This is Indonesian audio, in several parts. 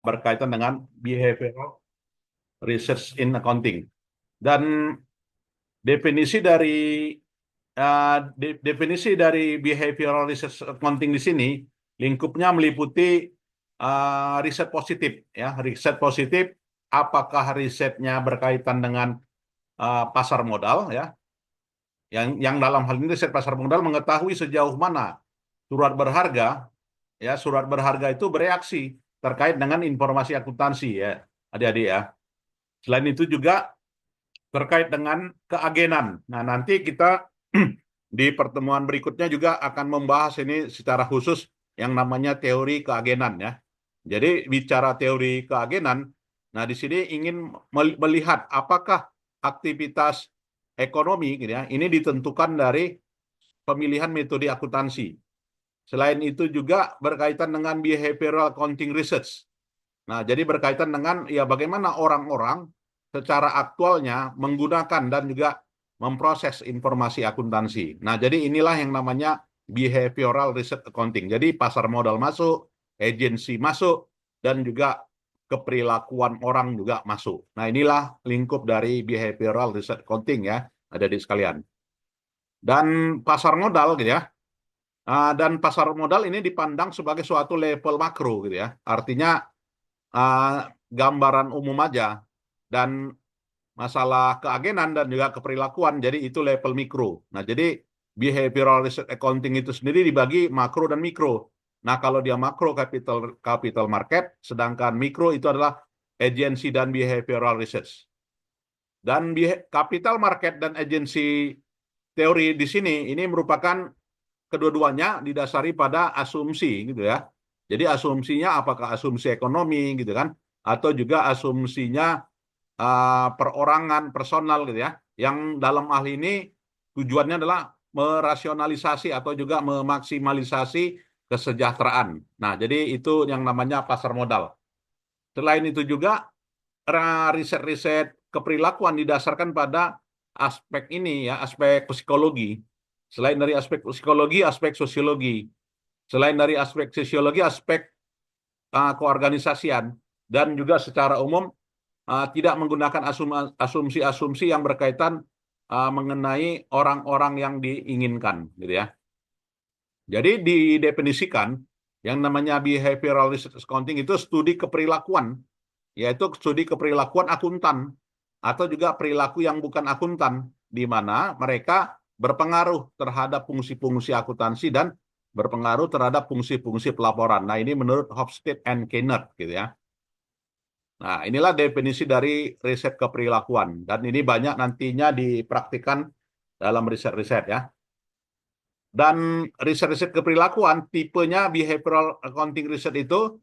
berkaitan dengan behavioral research in accounting. Dan definisi dari definisi dari behavioral research accounting di sini lingkupnya meliputi riset positif, ya. Riset positif, apakah risetnya berkaitan dengan pasar modal, ya, yang dalam hal ini riset pasar modal mengetahui sejauh mana surat berharga, ya, surat berharga itu bereaksi terkait dengan informasi akuntansi, ya, adik-adik, ya. Selain itu juga terkait dengan keagenan. Nah, nanti kita di pertemuan berikutnya juga akan membahas ini secara khusus yang namanya teori keagenan, ya. Jadi bicara teori keagenan, nah di sini ingin melihat apakah aktivitas ekonomi, gitu ya, ini ditentukan dari pemilihan metode akuntansi. Selain itu juga berkaitan dengan behavioral accounting research. Nah, jadi berkaitan dengan ya bagaimana orang-orang secara aktualnya menggunakan dan juga memproses informasi akuntansi. Nah, jadi inilah yang namanya behavioral research accounting. Jadi pasar modal masuk, agensi masuk, dan juga keperilakuan orang juga masuk. Nah, inilah lingkup dari behavioral research accounting, ya, ada di sekalian. Dan pasar modal, gitu ya. Dan pasar modal ini dipandang sebagai suatu level makro, gitu ya. Artinya gambaran umum aja, dan masalah keagenan dan juga keperilakuan, jadi itu level mikro. Nah, jadi behavioral research accounting itu sendiri dibagi makro dan mikro. Nah, kalau dia makro capital market, sedangkan mikro itu adalah agency dan behavioral research. Dan capital market dan agency teori di sini ini merupakan kedua-duanya didasari pada asumsi, gitu ya. Jadi asumsinya apakah asumsi ekonomi, gitu kan, atau juga asumsinya perorangan personal, gitu ya, yang dalam hal ini tujuannya adalah merasionalisasi atau juga memaksimalisasi kesejahteraan. Nah, jadi itu yang namanya pasar modal. Selain itu juga riset-riset keperilakuan didasarkan pada aspek ini, ya, aspek psikologi. Selain dari aspek psikologi, aspek sosiologi. Selain dari aspek sosiologi, aspek keorganisasian, dan juga secara umum tidak menggunakan asumsi-asumsi yang berkaitan mengenai orang-orang yang diinginkan, gitu ya. Jadi didefinisikan yang namanya behavioral research accounting itu studi keperilakuan, yaitu studi keperilakuan akuntan atau juga perilaku yang bukan akuntan, di mana mereka berpengaruh terhadap fungsi-fungsi akuntansi dan berpengaruh terhadap fungsi-fungsi pelaporan. Nah, ini menurut Hofstede and Kenneth, gitu ya. Nah, inilah definisi dari riset keperilakuan, dan ini banyak nantinya dipraktikkan dalam riset-riset, ya. Dan riset-riset keperilakuan tipenya behavioral accounting research itu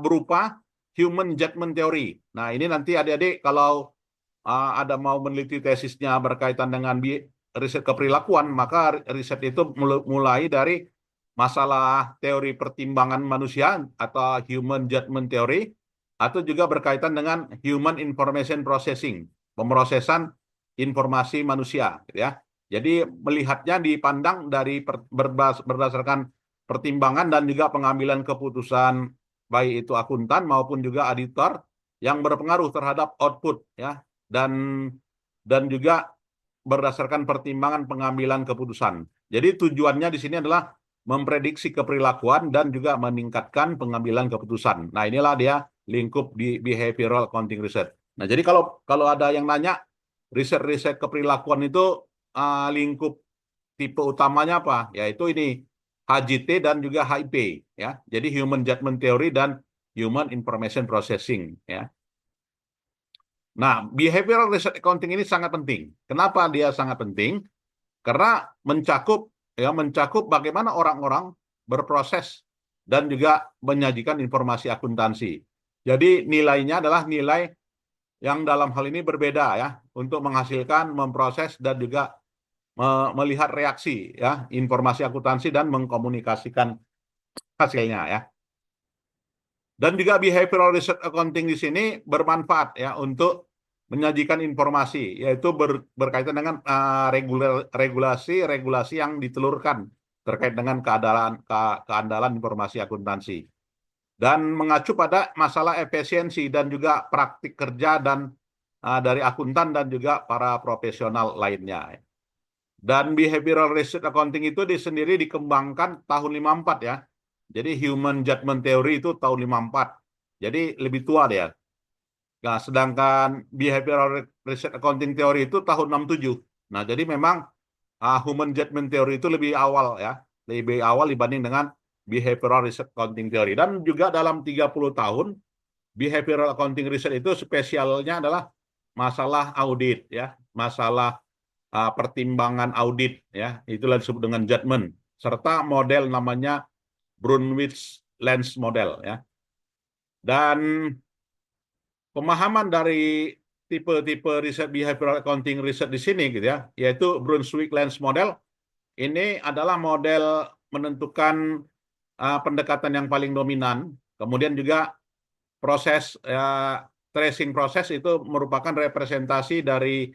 berupa human judgment theory. Nah, ini nanti adik-adik kalau ada mau meneliti tesisnya berkaitan dengan riset keperilakuan, maka riset itu mulai dari masalah teori pertimbangan manusia atau human judgment theory, atau juga berkaitan dengan human information processing, pemrosesan informasi manusia, gitu ya. Jadi melihatnya dipandang dari berdasarkan pertimbangan dan juga pengambilan keputusan baik itu akuntan maupun juga auditor yang berpengaruh terhadap output, ya, dan juga berdasarkan pertimbangan pengambilan keputusan. Jadi tujuannya di sini adalah memprediksi keperilakuan dan juga meningkatkan pengambilan keputusan. Nah, inilah dia lingkup di behavioral accounting research. Nah, jadi kalau ada yang nanya riset-riset keperilakuan itu lingkup tipe utamanya apa? Yaitu ini HJT dan juga HIP, ya. Jadi Human Judgment Theory dan Human Information Processing, ya. Nah, behavioral research accounting ini sangat penting. Kenapa dia sangat penting? Karena mencakup bagaimana orang-orang berproses dan juga menyajikan informasi akuntansi. Jadi nilainya adalah nilai yang dalam hal ini berbeda, ya, untuk menghasilkan, memproses dan juga melihat reaksi, ya, informasi akuntansi dan mengkomunikasikan hasilnya, ya. Dan juga behavioral research accounting di sini bermanfaat, ya, untuk menyajikan informasi, yaitu berkaitan dengan regulasi yang ditelurkan terkait dengan keandalan informasi akuntansi. dan mengacu pada masalah efisiensi dan juga praktik kerja dan dari akuntan dan juga para profesional lainnya. Dan behavioral research accounting itu sendiri dikembangkan tahun 54 ya. Jadi human judgment theory itu tahun 54. Jadi lebih tua dia. Nah, sedangkan behavioral research accounting theory itu tahun 67. Nah, jadi memang human judgment theory itu lebih awal ya. Lebih awal dibanding dengan behavioral research accounting theory. Dan juga dalam 30 tahun behavioral accounting research itu spesialnya adalah masalah audit ya, masalah pertimbangan audit ya, itulah disebut dengan judgment, serta model namanya Brunwich Lens model ya. Dan pemahaman dari tipe-tipe riset behavioral accounting research di sini gitu ya, yaitu Brunswick Lens model ini adalah model menentukan pendekatan yang paling dominan, kemudian juga proses tracing proses itu merupakan representasi dari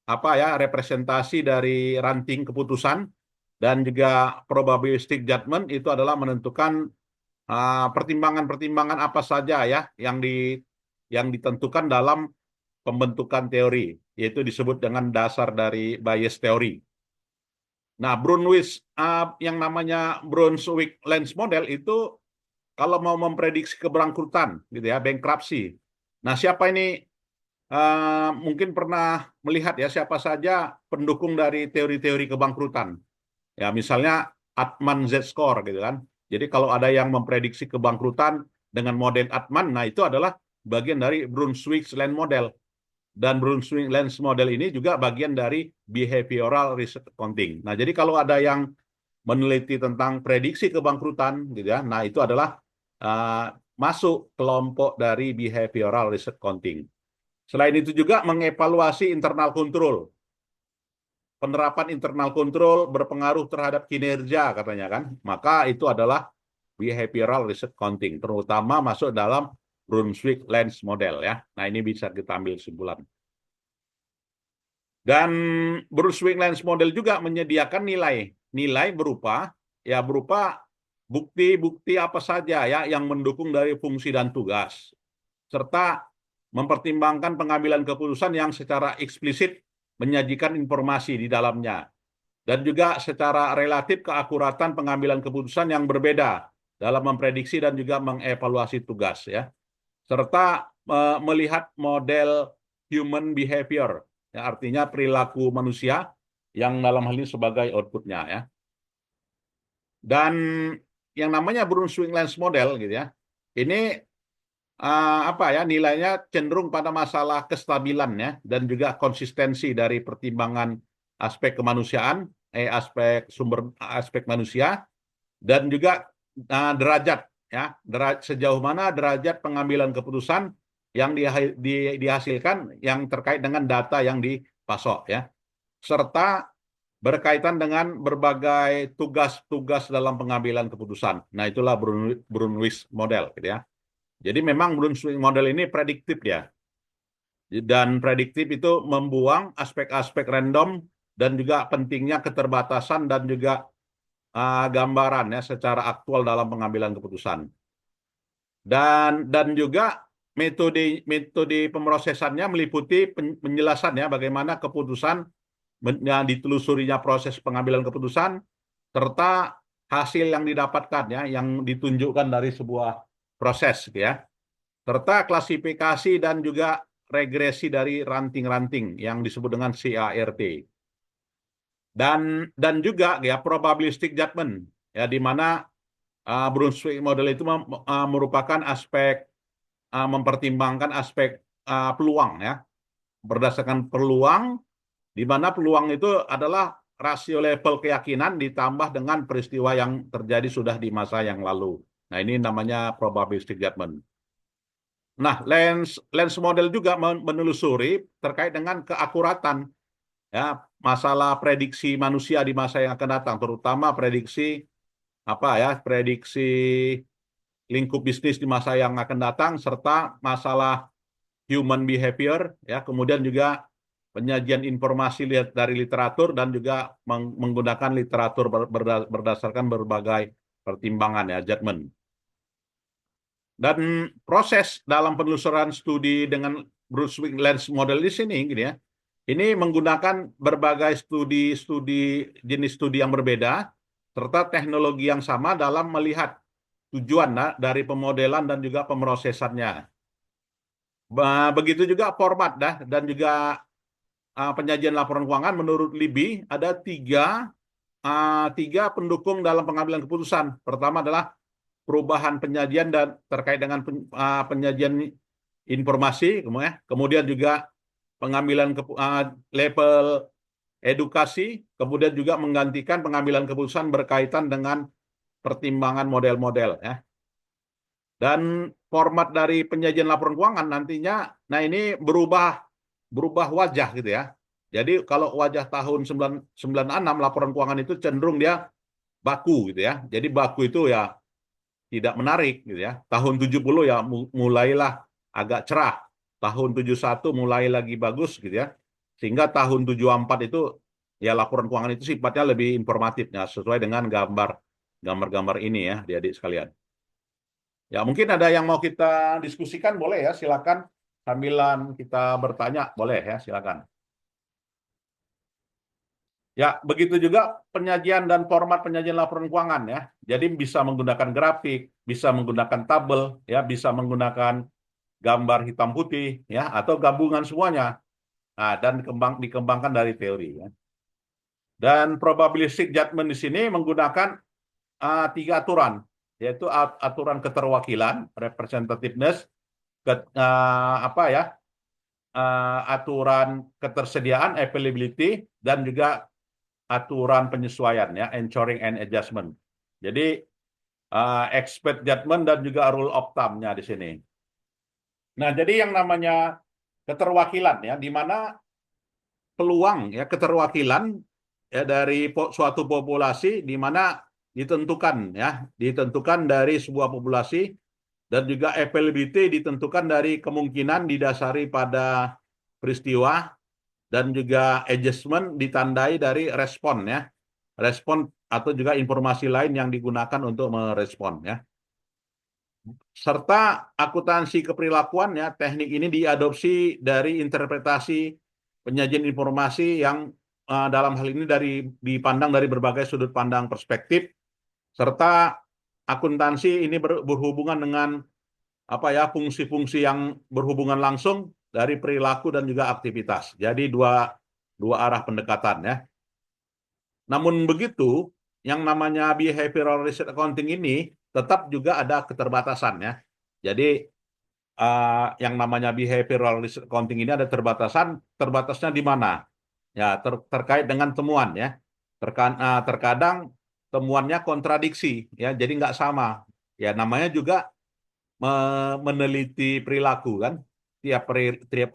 representasi dari ranting keputusan, dan juga probabilistic judgment itu adalah menentukan pertimbangan-pertimbangan apa saja ya yang ditentukan dalam pembentukan teori, yaitu disebut dengan dasar dari Bayes teori. Nah, yang namanya Brunswick Lens model itu kalau mau memprediksi kebangkrutan gitu ya, bankruptcy. Nah, siapa ini mungkin pernah melihat ya siapa saja pendukung dari teori-teori kebangkrutan. Ya, misalnya Altman Z-score gitu kan. Jadi kalau ada yang memprediksi kebangkrutan dengan model Altman, nah itu adalah bagian dari Brunswick Lens model. Dan Brunswick Lens model ini juga bagian dari behavioral research accounting. Nah, jadi kalau ada yang meneliti tentang prediksi kebangkrutan gitu ya, nah itu adalah masuk kelompok dari behavioral research accounting. Selain itu juga mengevaluasi internal control. Penerapan internal control berpengaruh terhadap kinerja katanya kan. Maka itu adalah behavioral research accounting, terutama masuk dalam Brunswick Lens model ya. Nah, ini bisa kita ambil kesimpulan. Dan Brunswick Lens model juga menyediakan nilai berupa bukti-bukti apa saja ya yang mendukung dari fungsi dan tugas, serta mempertimbangkan pengambilan keputusan yang secara eksplisit menyajikan informasi di dalamnya, dan juga secara relatif keakuratan pengambilan keputusan yang berbeda dalam memprediksi dan juga mengevaluasi tugas ya, serta melihat model human behavior ya, artinya perilaku manusia yang dalam hal ini sebagai outputnya ya. Dan yang namanya Brunswick Lens model gitu ya, ini nilainya cenderung pada masalah kestabilan ya, dan juga konsistensi dari pertimbangan aspek kemanusiaan, aspek manusia, dan juga derajat ya, sejauh mana derajat pengambilan keputusan yang dihasilkan yang terkait dengan data yang dipasok ya, serta berkaitan dengan berbagai tugas-tugas dalam pengambilan keputusan. Nah, itulah Brunswick model gitu ya. Jadi memang Brunswick model ini prediktif ya. Dan prediktif itu membuang aspek-aspek random dan juga pentingnya keterbatasan dan juga gambaran ya secara aktual dalam pengambilan keputusan. Dan juga metode pemrosesannya meliputi penjelasan ya bagaimana keputusan yang ditelusurinya proses pengambilan keputusan, serta hasil yang didapatkan ya yang ditunjukkan dari sebuah proses ya, serta klasifikasi dan juga regresi dari ranting-ranting yang disebut dengan CART. Dan juga ya probabilistic judgment ya, di mana Brunswick model itu merupakan aspek mempertimbangkan aspek peluang ya, berdasarkan peluang, di mana peluang itu adalah rasio level keyakinan ditambah dengan peristiwa yang terjadi sudah di masa yang lalu. Nah, ini namanya probabilistic judgment. Nah, lens model juga menelusuri terkait dengan keakuratan ya, masalah prediksi manusia di masa yang akan datang, terutama prediksi lingkup bisnis di masa yang akan datang, serta masalah human behavior ya, kemudian juga penyajian informasi dari literatur dan juga menggunakan literatur berdasarkan berbagai pertimbangan ya, judgment. Dan proses dalam penelusuran studi dengan Brunswick Lens Model di sini, gitu ya, ini menggunakan berbagai studi jenis studi yang berbeda, serta teknologi yang sama dalam melihat tujuan dari pemodelan dan juga pemrosesannya. Begitu juga format dan juga penyajian laporan keuangan menurut Libby ada tiga pendukung dalam pengambilan keputusan. Pertama adalah perubahan penyajian dan terkait dengan penyajian informasi, kemudian juga pengambilan level edukasi, kemudian juga menggantikan pengambilan keputusan berkaitan dengan pertimbangan model-model, ya. Dan format dari penyajian laporan keuangan nantinya, nah ini berubah wajah gitu ya. Jadi kalau wajah tahun 96 laporan keuangan itu cenderung dia baku gitu ya. Jadi baku itu ya tidak menarik gitu ya. Tahun 70 ya mulailah agak cerah. Tahun 71 mulai lagi bagus gitu ya. Sehingga tahun 74 itu ya laporan keuangan itu sifatnya lebih informatif ya, sesuai dengan gambar-gambar ini ya, adik-adik sekalian. Ya, mungkin ada yang mau kita diskusikan, boleh ya, silakan. Sambilan kita bertanya, boleh ya, silakan. Ya, begitu juga penyajian dan format penyajian laporan keuangan ya. Jadi bisa menggunakan grafik, bisa menggunakan tabel, ya, bisa menggunakan gambar hitam putih, ya, atau gabungan semuanya. Nah, dan dikembangkan dari teori. Ya. Dan probabilistic judgment di sini menggunakan tiga aturan, yaitu aturan keterwakilan, representativeness, aturan ketersediaan, availability, dan juga aturan penyesuaian ya, ensuring and adjustment. Jadi expert judgment dan juga rule of thumb-nya di sini. Nah, jadi yang namanya keterwakilan ya, di mana peluang ya keterwakilan ya dari suatu populasi di mana ditentukan dari sebuah populasi, dan juga availability ditentukan dari kemungkinan didasari pada peristiwa, dan juga adjustment ditandai dari respon ya. Respon atau juga informasi lain yang digunakan untuk merespon ya. Serta akuntansi keperilakuan ya, teknik ini diadopsi dari interpretasi penyajian informasi yang dalam hal ini dipandang dari berbagai sudut pandang perspektif, serta akuntansi ini berhubungan dengan fungsi-fungsi yang berhubungan langsung dari perilaku dan juga aktivitas. Jadi dua arah pendekatan ya. Namun begitu, yang namanya behavioral research accounting ini tetap juga ada keterbatasan ya. Jadi yang namanya behavioral research accounting ini ada terbatasnya di mana? Ya, terkait dengan temuan ya. Terkadang temuannya kontradiksi ya, jadi nggak sama. Ya, namanya juga meneliti perilaku kan. Tiap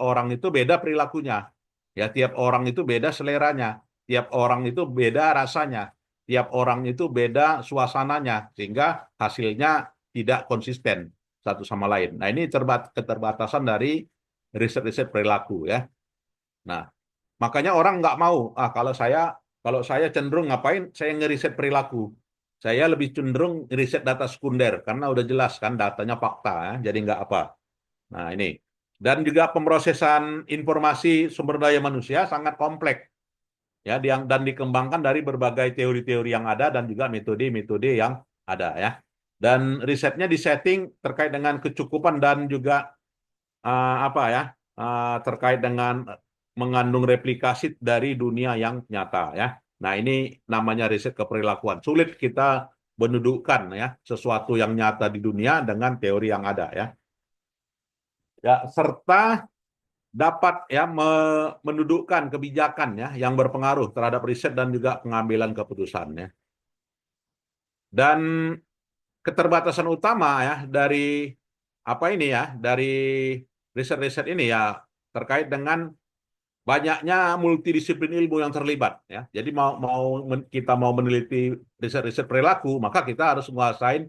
orang itu beda perilakunya. Ya, tiap orang itu beda seleranya. Tiap orang itu beda rasanya. Tiap orang itu beda suasananya, sehingga hasilnya tidak konsisten satu sama lain. Nah, ini keterbatasan dari riset-riset perilaku ya. Nah, makanya orang nggak mau. Kalau saya cenderung ngapain? Saya ngeriset perilaku. Saya lebih cenderung riset data sekunder karena udah jelas kan datanya fakta ya, jadi nggak apa. Nah ini. Dan juga pemrosesan informasi sumber daya manusia sangat kompleks ya, dan dikembangkan dari berbagai teori-teori yang ada dan juga metode-metode yang ada ya. Dan risetnya disetting terkait dengan kecukupan dan juga terkait dengan mengandung replikasi dari dunia yang nyata ya. Nah, ini namanya riset keperilakuan. Sulit kita menundukkan ya sesuatu yang nyata di dunia dengan teori yang ada ya. Ya, serta dapat ya menundukkan kebijakan ya yang berpengaruh terhadap riset dan juga pengambilan keputusan ya. Dan keterbatasan utama ya dari dari riset-riset ini ya terkait dengan banyaknya multidisiplin ilmu yang terlibat ya. Jadi kita mau meneliti riset-riset perilaku, maka kita harus menguasain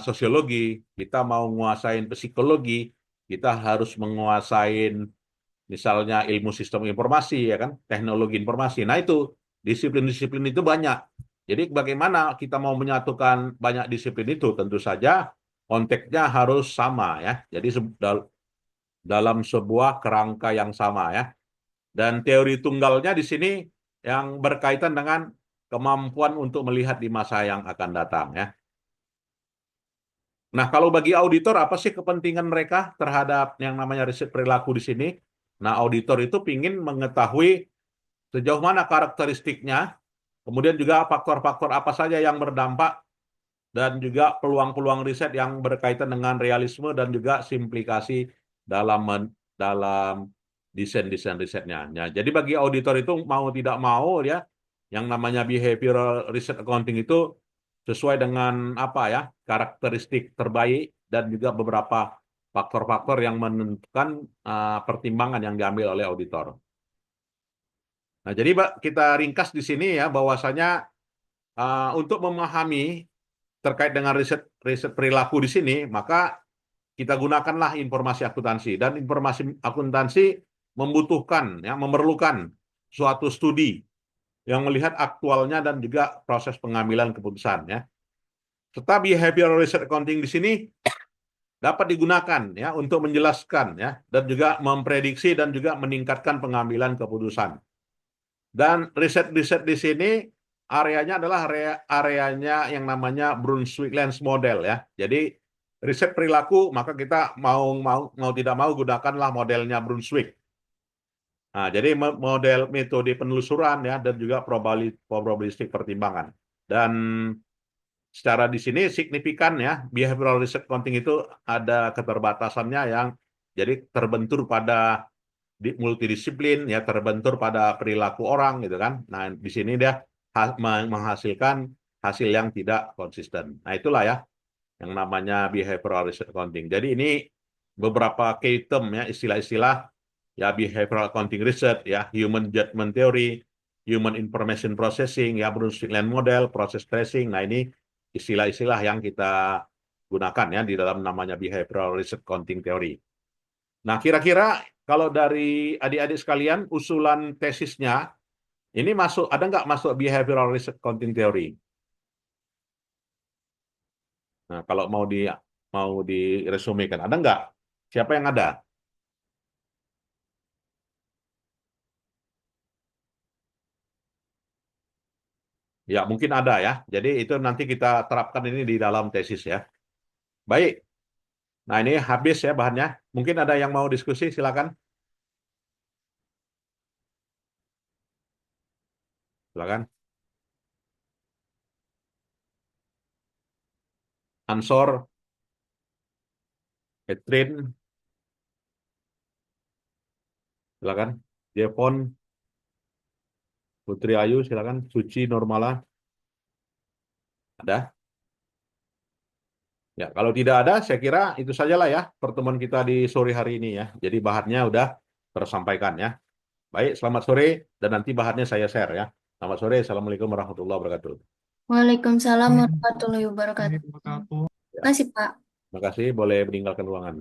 sosiologi, kita mau menguasain psikologi, kita harus menguasain misalnya ilmu sistem informasi ya kan, teknologi informasi. Nah, itu disiplin-disiplin itu banyak. Jadi bagaimana kita mau menyatukan banyak disiplin itu? Tentu saja konteksnya harus sama ya. Jadi dalam sebuah kerangka yang sama ya. Dan teori tunggalnya di sini yang berkaitan dengan kemampuan untuk melihat di masa yang akan datang ya. Nah, kalau bagi auditor apa sih kepentingan mereka terhadap yang namanya riset perilaku di sini? Nah, auditor itu ingin mengetahui sejauh mana karakteristiknya, kemudian juga faktor-faktor apa saja yang berdampak, dan juga peluang-peluang riset yang berkaitan dengan realisme dan juga simplikasi dalam desain-desain risetnya. Nah, jadi bagi auditor itu mau tidak mau ya, yang namanya behavioral research accounting itu sesuai dengan apa ya, karakteristik terbaik dan juga beberapa faktor-faktor yang menentukan pertimbangan yang diambil oleh auditor. Nah, jadi kita ringkas di sini ya bahwasanya untuk memahami terkait dengan riset perilaku di sini, maka kita gunakanlah informasi akuntansi, dan informasi akuntansi memerlukan suatu studi yang melihat aktualnya dan juga proses pengambilan keputusan ya. Serta behavioral research accounting di sini dapat digunakan ya untuk menjelaskan ya dan juga memprediksi dan juga meningkatkan pengambilan keputusan. Dan riset-riset di sini areanya adalah areanya yang namanya Brunswick Lens model ya. Jadi riset perilaku maka kita mau tidak mau gunakanlah modelnya Brunswick. Nah, jadi model metode penelusuran ya dan juga probabilistik pertimbangan. Dan secara di sini signifikan ya, behavioral research accounting itu ada keterbatasannya yang jadi terbentur pada multidisiplin ya, terbentur pada perilaku orang gitu kan. Nah, di sini dia menghasilkan hasil yang tidak konsisten. Nah, itulah ya yang namanya behavioral research accounting. Jadi ini beberapa key term ya, istilah-istilah ya, behavioral accounting research ya, human judgment theory, human information processing ya, Brunswick Lens model, process tracing. Nah, ini istilah-istilah yang kita gunakan ya di dalam namanya behavioral research accounting theory. Nah, kira-kira kalau dari adik-adik sekalian usulan tesisnya ini ada nggak masuk behavioral research accounting theory? Nah, kalau mau diresumekan, ada nggak? Siapa yang ada? Ya, mungkin ada ya. Jadi itu nanti kita terapkan ini di dalam tesis ya. Baik. Nah, ini habis ya bahannya. Mungkin ada yang mau diskusi, silakan. Silakan. Ansor, Catherine, silakan. Jepon, Putri Ayu, silakan. Suci, Normala, ada? Ya, kalau tidak ada, saya kira itu sajalah ya pertemuan kita di sore hari ini ya. Jadi bahannya udah tersampaikan ya. Baik, selamat sore dan nanti bahannya saya share ya. Selamat sore, Assalamualaikum warahmatullahi wabarakatuh. Waalaikumsalam warahmatullahi wabarakatuh. Ya, Makasih, Pak. terima kasih, boleh meninggalkan ruangan.